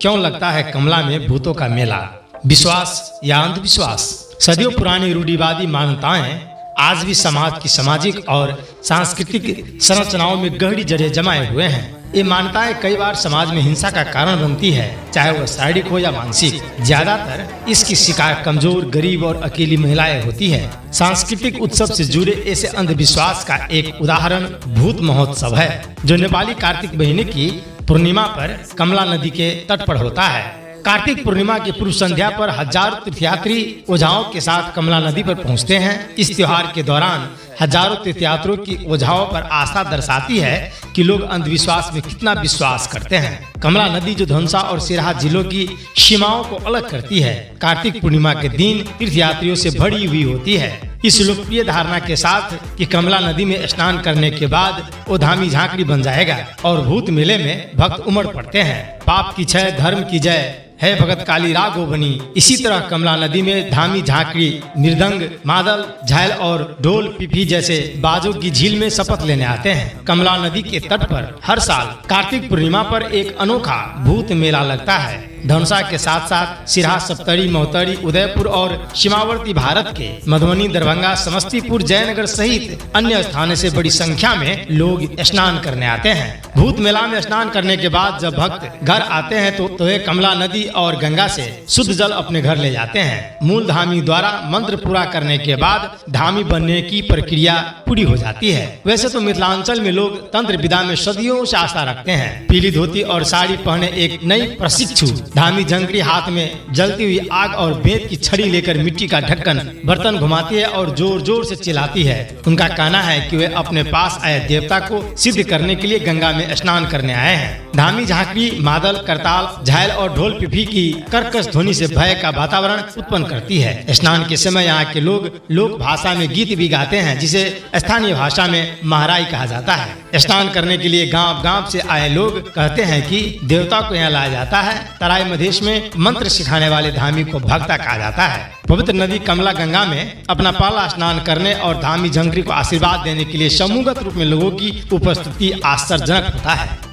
क्यों लगता है कमला में भूतों का मेला? विश्वास या अंधविश्वास? सदियों पुरानी रूढ़िवादी मान्यताएं आज भी समाज की सामाजिक और सांस्कृतिक संरचनाओं में गहरी जड़ें जमाए हुए हैं। ये मान्यताएं कई बार समाज में हिंसा का कारण बनती है, चाहे वह शारीरिक हो या मानसिक। ज्यादातर इसकी शिकार कमजोर, गरीब और अकेली महिलाएं होती है। सांस्कृतिक उत्सव से जुड़े ऐसे अंधविश्वास का एक उदाहरण भूत महोत्सव है, जो नेपाली कार्तिक महीने की पूर्णिमा पर कमला नदी के तट पर होता है। कार्तिक पूर्णिमा की पूर्व संध्या पर हजारों तीर्थयात्री ओझाओं के साथ कमला नदी पर पहुंचते हैं। इस त्योहार के दौरान हजारों तीर्थयात्रियों की ओझाओं पर आस्था दर्शाती है कि लोग अंधविश्वास में कितना विश्वास करते हैं। कमला नदी जो धनुषा और सिराहा जिलों की सीमाओं को अलग करती है, कार्तिक पूर्णिमा के दिन तीर्थयात्रियों से भरी हुई होती है। इस लोकप्रिय धारणा के साथ कि कमला नदी में स्नान करने के बाद वो धामी झांकड़ी बन जाएगा और भूत मेले में भक्त उमड़ पड़ते हैं। पाप की क्षय, धर्म की जय, है भगत काली रागो बनी। इसी तरह कमला नदी में धामी झांकड़ी, मृदंग, मादल, झायल और ढोल पिपी जैसे बाजों की झील में शपथ लेने आते हैं। कमला नदी के तट पर हर साल कार्तिक पूर्णिमा पर एक अनोखा भूत मेला लगता है। धनुषा के साथ साथ सिराहा, सप्तरी, महोत्तरी, उदयपुर और सीमावर्ती भारत के मधुबनी, दरभंगा, समस्तीपुर, जयनगर सहित अन्य स्थानों से बड़ी संख्या में लोग स्नान करने आते हैं। भूत मेला में स्नान करने के बाद जब भक्त घर आते हैं तो वे कमला नदी और गंगा से शुद्ध जल अपने घर ले जाते हैं। मूल धामी द्वारा मंत्र पूरा करने के बाद धामी बनने की प्रक्रिया पूरी हो जाती है। वैसे तो मिथिलांचल में लोग तंत्र विद्या में सदियों से आस्था रखते हैं। पीली धोती और साड़ी पहने एक नई प्रशिक्षु धामी झंकड़ी हाथ में जलती हुई आग और बेत की छड़ी लेकर मिट्टी का ढक्कन बर्तन घुमाती है और जोर जोर से चिल्लाती है। उनका कहना है कि वे अपने पास आए देवता को सिद्ध करने के लिए गंगा में स्नान करने आए हैं। धामी झांकड़ी मादल, करताल, झायल और ढोल पिपी की कर्कश ध्वनि से भय का वातावरण उत्पन्न करती है। स्नान के समय यहाँ के लोग लोक भाषा में गीत भी गाते हैं, जिसे स्थानीय भाषा में महाराई कहा जाता है। स्नान करने के लिए गांव गांव से आए लोग कहते हैं कि देवता को यहाँ लाया जाता है। तराई मधेश में मंत्र सिखाने वाले धामी को भक्ता कहा जाता है। पवित्र नदी कमला गंगा में अपना पहला स्नान करने और धामी झंकड़ी को आशीर्वाद देने के लिए समूहगत रूप में लोगों की उपस्थिति आश्चर्यजनक होता है।